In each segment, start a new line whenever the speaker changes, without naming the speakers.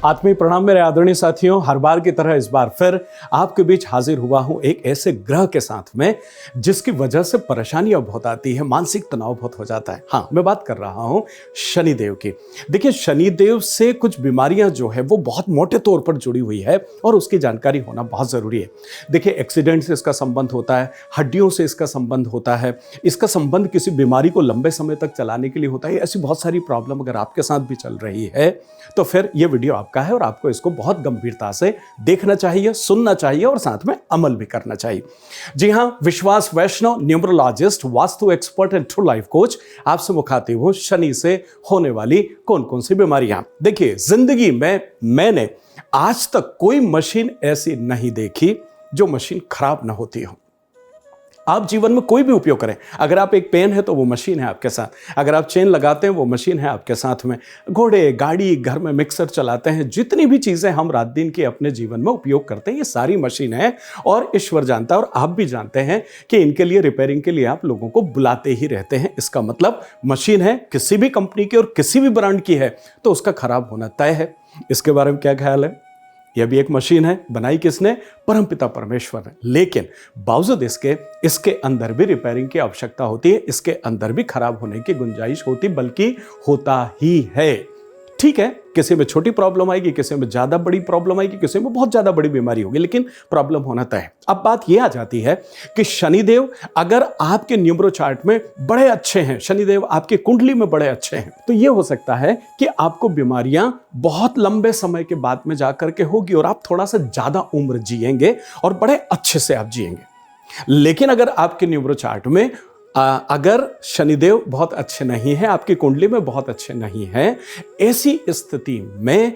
आत्मीय प्रणाम मेरे आदरणीय साथियों। हर बार की तरह इस बार फिर आपके बीच हाजिर हुआ हूं एक ऐसे ग्रह के साथ में जिसकी वजह से परेशानियां बहुत आती है, मानसिक तनाव बहुत हो जाता है। हाँ, मैं बात कर रहा हूं शनिदेव की। देखिए, शनिदेव से कुछ बीमारियां जो है वो बहुत मोटे तौर पर जुड़ी हुई है और उसकी जानकारी होना बहुत जरूरी है। देखिए, एक्सीडेंट से इसका संबंध होता है, हड्डियों से इसका संबंध होता है, इसका संबंध किसी बीमारी को लंबे समय तक चलाने के लिए होता है। ऐसी बहुत सारी प्रॉब्लम अगर आपके साथ भी चल रही है तो फिर यह वीडियो आपका है और आपको इसको बहुत गंभीरता से देखना चाहिए, सुनना चाहिए और साथ में अमल भी करना चाहिए। जी हां, Vishwas Vaishnav, numerologist, vastu expert and true life coach आपसे मुखातिब हूं। शनि से होने वाली कौन कौन सी बीमारियां। देखिए, जिंदगी में मैंने आज तक कोई मशीन ऐसी नहीं देखी जो मशीन खराब ना होती हो। आप जीवन में कोई भी उपयोग करें, अगर आप एक पेन है तो वो मशीन है आपके साथ, अगर आप चेन लगाते हैं वो मशीन है आपके साथ में, घोड़े, गाड़ी, घर में मिक्सर चलाते हैं, जितनी भी चीजें हम रात दिन के अपने जीवन में उपयोग करते हैं ये सारी मशीन है। और ईश्वर जानता है और आप भी जानते हैं कि इनके लिए रिपेयरिंग के लिए आप लोगों को बुलाते ही रहते हैं। इसका मतलब मशीन है, किसी भी कंपनी की और किसी भी ब्रांड की है तो उसका खराब होना तय है। इसके बारे में क्या ख्याल है? यह भी एक मशीन है, बनाई किसने? परमपिता परमेश्वर ने। लेकिन बावजूद इसके अंदर भी रिपेयरिंग की आवश्यकता होती है, इसके अंदर भी खराब होने की गुंजाइश होती, बल्कि होता ही है। ठीक है, किसी में छोटी प्रॉब्लम आएगी, किसी में ज्यादा बड़ी प्रॉब्लम आएगी, किसी में बहुत ज्यादा बड़ी बीमारी होगी, लेकिन प्रॉब्लम होना तय है। अब बात यह आ जाती है कि शनिदेव अगर आपके न्यूमरो चार्ट में बड़े अच्छे हैं, शनिदेव आपके कुंडली में बड़े अच्छे हैं, तो यह हो सकता है कि आपको बीमारियां बहुत लंबे समय के बाद में जाकर के होगी और आप थोड़ा सा ज्यादा उम्र जिएंगे और बड़े अच्छे से आप जिएंगे। लेकिन अगर आपके न्यूमरो चार्ट में अगर शनिदेव बहुत अच्छे नहीं है, आपकी कुंडली में बहुत अच्छे नहीं है, ऐसी स्थिति में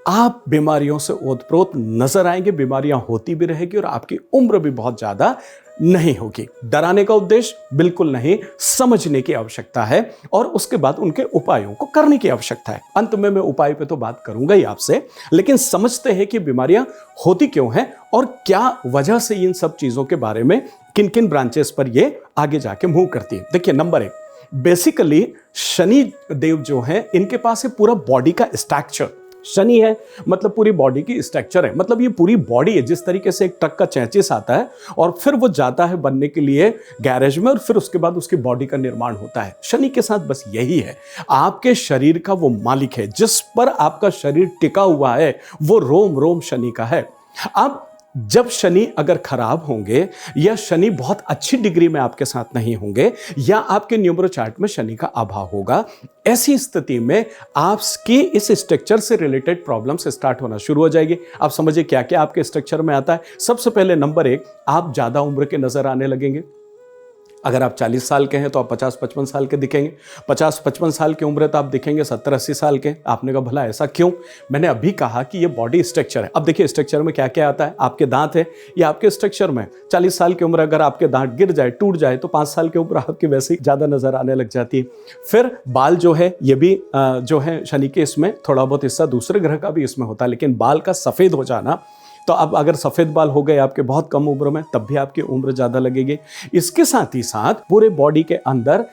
आप बीमारियों से ओतप्रोत नजर आएंगे, बीमारियां होती भी रहेगी और आपकी उम्र भी बहुत ज्यादा नहीं होगी। डराने का उद्देश्य बिल्कुल नहीं, समझने की आवश्यकता है और उसके बाद उनके उपायों को करने की आवश्यकता है। अंत में मैं उपाय पे तो बात करूंगा ही आपसे, लेकिन समझते हैं कि बीमारियां होती क्यों हैं और क्या वजह से इन सब चीजों के बारे में किन किन ब्रांचेस पर ये आगे जाके मूव करती है। देखिए, नंबर 1, बेसिकली शनि देव जो है इनके पास है पूरा बॉडी का स्ट्रक्चर। शनि है मतलब पूरी बॉडी की स्ट्रक्चर है, मतलब ये पूरी बॉडी है। जिस तरीके से एक ट्रक का चैसिस आता है और फिर वो जाता है बनने के लिए गैरेज में और फिर उसके बाद उसकी बॉडी का निर्माण होता है, शनि के साथ बस यही है। आपके शरीर का वो मालिक है, जिस पर आपका शरीर टिका हुआ है वो रोम रोम शनि का है। अब जब शनि अगर खराब होंगे या शनि बहुत अच्छी डिग्री में आपके साथ नहीं होंगे या आपके न्यूमरो चार्ट में शनि का अभाव होगा, ऐसी स्थिति में आपकी इस स्ट्रक्चर से रिलेटेड प्रॉब्लम्स स्टार्ट होना शुरू हो जाएगी। आप समझिए क्या क्या आपके स्ट्रक्चर में आता है। सबसे पहले नंबर 1, आप ज्यादा उम्र के नजर आने लगेंगे। अगर आप 40 साल के हैं तो आप 50-55 साल के दिखेंगे, 50-55 साल की उम्र है तो आप दिखेंगे 70-80 साल के। आपने कहा भला ऐसा क्यों? मैंने अभी कहा कि ये बॉडी स्ट्रक्चर है। अब देखिए, स्ट्रक्चर में क्या क्या आता है। आपके दांत है, ये आपके स्ट्रक्चर में 40 साल की उम्र अगर आपके दांत गिर जाए, टूट जाए तो 5 साल की उम्र आपकी वैसे ही ज्यादा नजर आने लग जाती है। फिर बाल जो है ये भी जो है शनि के इसमें थोड़ा बहुत हिस्सा दूसरे ग्रह का भी इसमें होता है, लेकिन बाल का सफेद हो जाना, तो अब अगर सफेद बाल हो गए आपके बहुत कम उम्र में तब भी आपकी उम्र ज्यादा लगेगी। इसके साथ ही साथ पूरे बॉडी के अंदर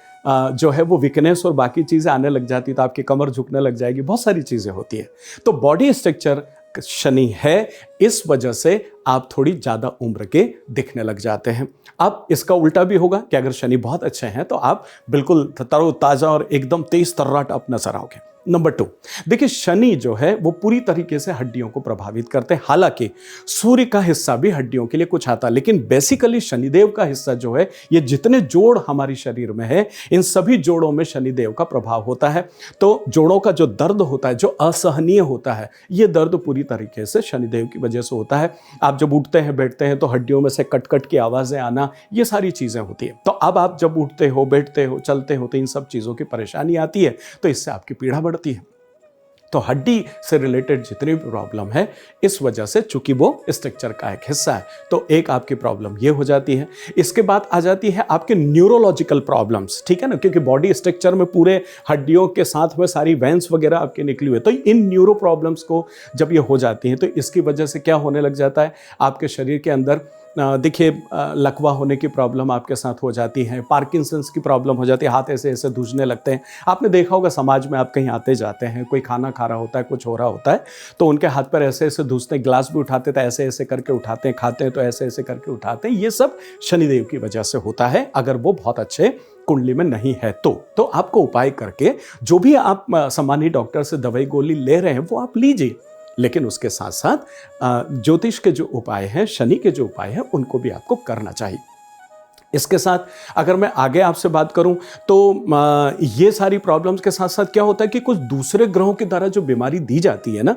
जो है वो वीकनेस और बाकी चीजें आने लग जाती, तो आपकी कमर झुकने लग जाएगी, बहुत सारी चीजें होती है। तो बॉडी स्ट्रक्चर शनि है, इस वजह से आप थोड़ी ज्यादा उम्र के दिखने लग जाते हैं। अब इसका उल्टा भी होगा कि अगर शनि बहुत अच्छे हैं तो आप बिल्कुल तरोताजा और एकदम तेज तर्राट आप नजर आओगे। नंबर 2, देखिए, शनि जो है वो पूरी तरीके से हड्डियों को प्रभावित करते हैं। हालांकि सूर्य का हिस्सा भी हड्डियों के लिए कुछ आता है, लेकिन बेसिकली शनिदेव का हिस्सा जो है, ये जितने जोड़ हमारे शरीर में है इन सभी जोड़ों में शनिदेव का प्रभाव होता है। तो जोड़ों का जो दर्द होता है, जो असहनीय होता है, ये दर्द पूरी तरीके से शनिदेव की वजह से होता है। आप जब उठते हैं बैठते हैं तो हड्डियों में से कट कट की आवाजें आना, ये सारी चीजें होती है। तो अब आप जब उठते हो, बैठते हो, चलते हो तो इन सब चीजों की परेशानी आती है, तो इससे आपकी पीड़ा बढ़ती है। तो हड्डी से रिलेटेड जितनी भी प्रॉब्लम है, इस वजह से चूंकि वो स्ट्रक्चर का एक हिस्सा है, तो एक आपकी प्रॉब्लम ये हो जाती है। इसके बाद आ जाती है आपके न्यूरोलॉजिकल प्रॉब्लम्स, ठीक है ना, क्योंकि बॉडी स्ट्रक्चर में पूरे हड्डियों के साथ में सारी वेंस वगैरह आपके निकली हुई है। तो इन न्यूरो प्रॉब्लम्स को जब ये हो जाती हैं तो इसकी वजह से क्या होने लग जाता है, आपके शरीर के अंदर देखिए लकवा होने की प्रॉब्लम आपके साथ हो जाती है, पार्किंसंस की प्रॉब्लम हो जाती है, हाथ ऐसे ऐसे धुजने लगते हैं। आपने देखा होगा समाज में आप कहीं आते जाते हैं, कोई खाना खा रहा होता है, कुछ हो रहा होता है, तो उनके हाथ पर ऐसे ऐसे धुजते हैं, ग्लास भी उठाते तो ऐसे ऐसे करके उठाते हैं, खाते हैं तो ऐसे ऐसे करके उठाते हैं। ये सब शनिदेव की वजह से होता है, अगर वो बहुत अच्छे कुंडली में नहीं है तो आपको उपाय करके जो भी आप सामान्य डॉक्टर से दवाई गोली ले रहे हैं वो आप लीजिए, लेकिन उसके साथ साथ ज्योतिष के जो उपाय हैं, शनि के जो उपाय हैं, उनको भी आपको करना चाहिए। इसके साथ अगर मैं आगे आपसे बात करूं तो ये सारी प्रॉब्लम्स के साथ साथ क्या होता है कि कुछ दूसरे ग्रहों के द्वारा जो बीमारी दी जाती है ना,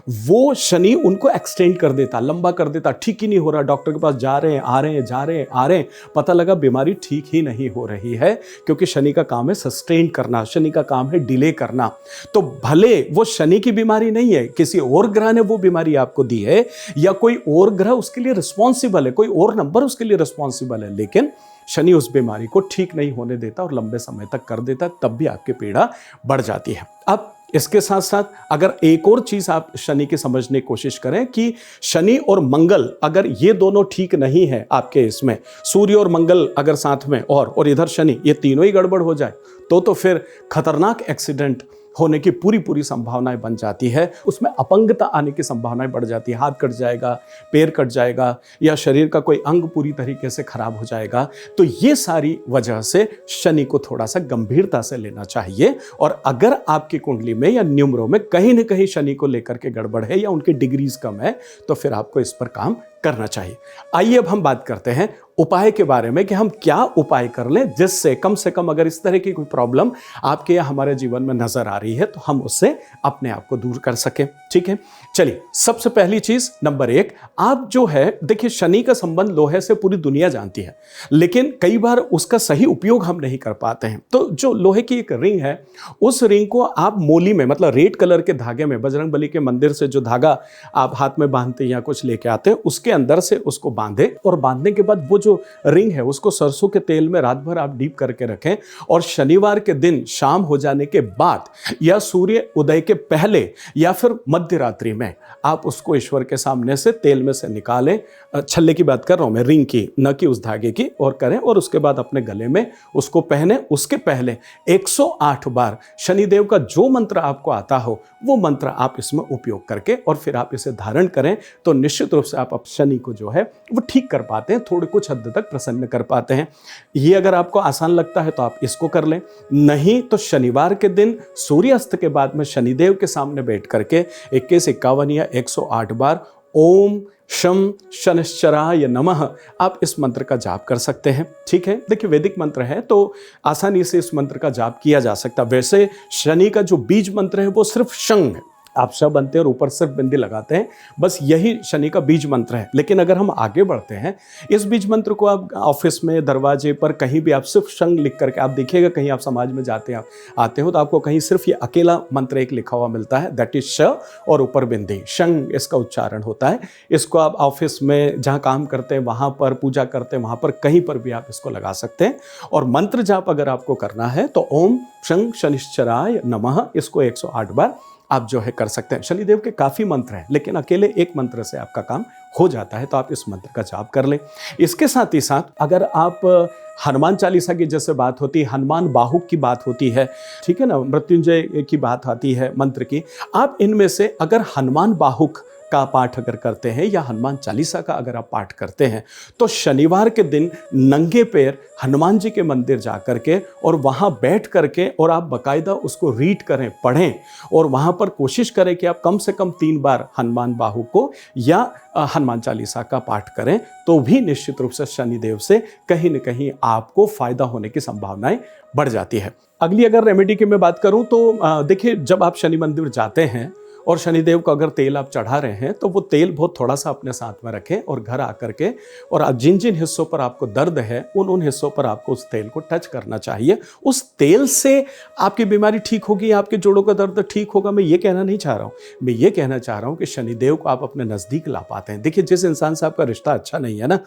वो शनि उनको एक्सटेंड कर देता, लंबा कर देता, ठीक ही नहीं हो रहा, डॉक्टर के पास जा रहे हैं, आ रहे हैं, जा रहे हैं, आ रहे हैं, पता लगा बीमारी ठीक ही नहीं हो रही है, क्योंकि शनि का काम है सस्टेन करना, शनि का काम है डिले करना। तो भले वो शनि की बीमारी नहीं है, किसी और ग्रह ने वो बीमारी आपको दी है, या कोई और ग्रह उसके लिए रिस्पॉन्सिबल है, कोई और नंबर उसके लिए रिस्पॉन्सिबल है, लेकिन शनि उस बीमारी को ठीक नहीं होने देता और लंबे समय तक कर देता, तब भी आपकी पीड़ा बढ़ जाती है। अब इसके साथ साथ अगर एक और चीज आप शनि की समझने की कोशिश करें कि शनि और मंगल अगर ये दोनों ठीक नहीं है आपके, इसमें सूर्य और मंगल अगर साथ में और इधर शनि, ये तीनों ही गड़बड़ हो जाए तो फिर खतरनाक एक्सीडेंट होने की पूरी संभावनाएं बन जाती है, उसमें अपंगता आने की संभावनाएं बढ़ जाती है, हाथ कट जाएगा, पैर कट जाएगा, या शरीर का कोई अंग पूरी तरीके से खराब हो जाएगा। तो ये सारी वजह से शनि को थोड़ा सा गंभीरता से लेना चाहिए, और अगर आपकी कुंडली में या न्यूमरो में कहीं न कहीं शनि को लेकर के गड़बड़ है या उनकी डिग्रीज कम है, तो फिर आपको इस पर काम करना चाहिए। आइए अब हम बात करते हैं उपाय के बारे में कि हम क्या उपाय कर लें जिससे कम से कम अगर इस तरह की कोई प्रॉब्लम आपके या हमारे जीवन में नजर आ रही है तो हम उससे अपने आप को दूर कर सकें। ठीक है, चलिए सबसे पहली चीज नंबर 1, आप जो है देखिए शनि का संबंध लोहे से पूरी दुनिया जानती है, लेकिन कई बार उसका सही उपयोग हम नहीं कर पाते हैं। तो जो लोहे की एक रिंग है, उस रिंग को आप मोली में, मतलब रेड कलर के धागे में, बजरंगबली के मंदिर से जो धागा आप हाथ में बांधते हैं या कुछ लेके आते हैं, उसके अंदर से उसको बांधे, और बांधने के बाद वो जो रिंग है उसको सरसों के तेल में रात भर आप डीप करके रखें, और शनिवार के दिन शाम हो जाने के बाद या सूर्य उदय के पहले या फिर मध्य रात्रि में आप उसको ईश्वर के सामने से तेल में से निकालें। छल्ले की बात कर रहा हूं मैं, रिंग की, न कि उस धागे की, और करें, और उसके बाद अपने गले में उसको पहने। उसके पहले 108 बार शनिदेव का जो मंत्र आपको आता हो वो मंत्र आप इसमें उपयोग करके और फिर आप इसे धारण करें, तो निश्चित रूप से आप शनि को जो है वो ठीक कर पाते हैं, थोड़े कुछ हद तक प्रसन्न कर पाते हैं। ये अगर आपको आसान लगता है तो आप इसको कर लें, नहीं तो शनिवार के दिन सूर्यास्त के बाद में शनिदेव के सामने बैठ करके 21, 51 या 108 बार ओम शम शनिश्चराय नमः आप इस मंत्र का जाप कर सकते हैं। ठीक है, देखिए वैदिक मंत्र है तो आसानी से इस मंत्र का जाप किया जा सकता है। वैसे शनि का जो बीज मंत्र है वो सिर्फ शंग है, आप श बनते हैं और ऊपर सिर्फ बिंदी लगाते हैं, बस यही शनि का बीज मंत्र है। लेकिन अगर हम आगे बढ़ते हैं, इस बीज मंत्र को आप ऑफिस में, दरवाजे पर, कहीं भी आप सिर्फ शंग लिख करके, आप देखिएगा कहीं आप समाज में जाते हैं, आते हो तो आपको कहीं सिर्फ ये अकेला मंत्र एक लिखा हुआ मिलता है, दैट इज श और ऊपर बिंदी, शंग इसका उच्चारण होता है। इसको आप ऑफिस में जहाँ काम करते हैं वहाँ पर, पूजा करते हैं वहाँ पर, कहीं पर भी आप इसको लगा सकते हैं। और मंत्र जाप अगर आपको करना है तो ओम शंग शनिश्चराय नमः इसको 108 बार आप जो है कर सकते हैं। शनिदेव के काफ़ी मंत्र हैं, लेकिन अकेले एक मंत्र से आपका काम हो जाता है, तो आप इस मंत्र का जाप कर लें। इसके साथ ही साथ अगर आप हनुमान चालीसा की जैसे बात होती है, हनुमान बाहुक की बात होती है, ठीक है ना, मृत्युंजय की बात आती है मंत्र की, आप इनमें से अगर हनुमान बाहुक का पाठ अगर करते हैं या हनुमान चालीसा का अगर आप पाठ करते हैं, तो शनिवार के दिन नंगे पैर हनुमान जी के मंदिर जा करके और वहाँ बैठ करके और आप बाकायदा उसको रीड करें, पढ़ें, और वहाँ पर कोशिश करें कि आप कम से कम 3 बार हनुमान बाहु को या हनुमान चालीसा का पाठ करें, तो भी निश्चित रूप से शनिदेव से कहीं न कहीं आपको फायदा होने की संभावनाएं बढ़ जाती है। अगली अगर रेमेडी की मैं बात करूं तो देखिए, जब आप शनि मंदिर जाते हैं और शनिदेव को अगर तेल आप चढ़ा रहे हैं तो वो तेल बहुत थोड़ा सा अपने साथ में रखें, और घर आकर के और जिन जिन हिस्सों पर आपको दर्द है उन हिस्सों पर आपको उस तेल को टच करना चाहिए। उस तेल से आपकी बीमारी ठीक होगी, आपके जोड़ों का दर्द ठीक होगा, मैं ये कहना नहीं चाह रहा हूँ। मैं ये कहना चाह रहा हूँ कि शनिदेव को आप अपने नज़दीक ला पाते हैं। देखिए, जिस इंसान से आपका रिश्ता अच्छा नहीं है ना,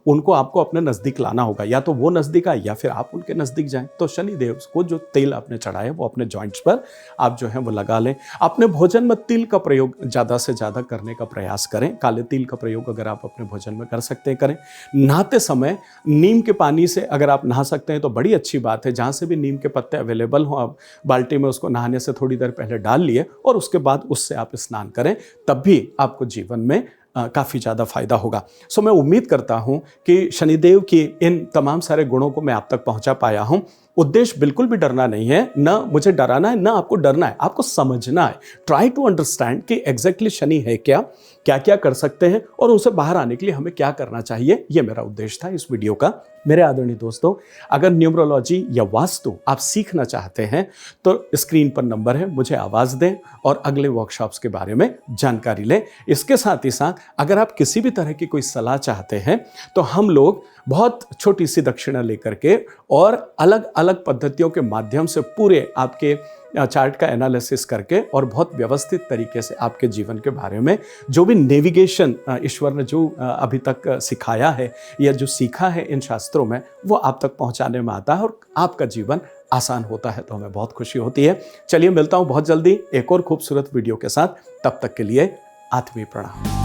उनको आपको अपने नज़दीक लाना होगा, या तो वो नज़दीक आए या फिर आप उनके नज़दीक जाएं। तो शनिदेव को जो तेल आपने चढ़ाया वो अपने जॉइंट्स पर आप जो है वो लगा लें। अपने भोजन में तिल का प्रयोग ज़्यादा से ज़्यादा करने का प्रयास करें। काले तिल का प्रयोग अगर आप अपने भोजन में कर सकते हैं करें। नहाते समय नीम के पानी से अगर आप नहा सकते हैं तो बड़ी अच्छी बात है। जहाँ से भी नीम के पत्ते अवेलेबल हों, आप बाल्टी में उसको नहाने से थोड़ी देर पहले डाल लिए और उसके बाद उससे आप स्नान करें, तब भी आपको जीवन में काफ़ी ज़्यादा फायदा होगा। सो मैं उम्मीद करता हूँ कि शनिदेव की इन तमाम सारे गुणों को मैं आप तक पहुँचा पाया हूँ। उद्देश्य बिल्कुल भी डरना नहीं है, ना मुझे डराना है, ना आपको डरना है, आपको समझना है। ट्राई टू अंडरस्टैंड कि एग्जैक्टली शनि है क्या, क्या क्या कर सकते हैं और उनसे बाहर आने के लिए हमें क्या करना चाहिए। ये मेरा उद्देश्य था इस वीडियो का। मेरे आदरणीय दोस्तों, अगर न्यूमरोलॉजी या वास्तु आप सीखना चाहते हैं तो स्क्रीन पर नंबर है, मुझे आवाज़ दें और अगले वर्कशॉप्स के बारे में जानकारी लें। इसके साथ ही साथ अगर आप किसी भी तरह की कोई सलाह चाहते हैं तो हम लोग बहुत छोटी सी दक्षिणा लेकर के और अलग अलग पद्धतियों के माध्यम से पूरे आपके चार्ट का एनालिसिस करके और बहुत व्यवस्थित तरीके से आपके जीवन के बारे में जो भी नेविगेशन ईश्वर ने जो अभी तक सिखाया है या जो सीखा है इन शास्त्रों में, वो आप तक पहुंचाने में आता है और आपका जीवन आसान होता है। तो हमें बहुत खुशी होती है। चलिए, मिलता हूं बहुत जल्दी एक और खूबसूरत वीडियो के साथ। तब तक के लिए आत्मीय प्रणाम।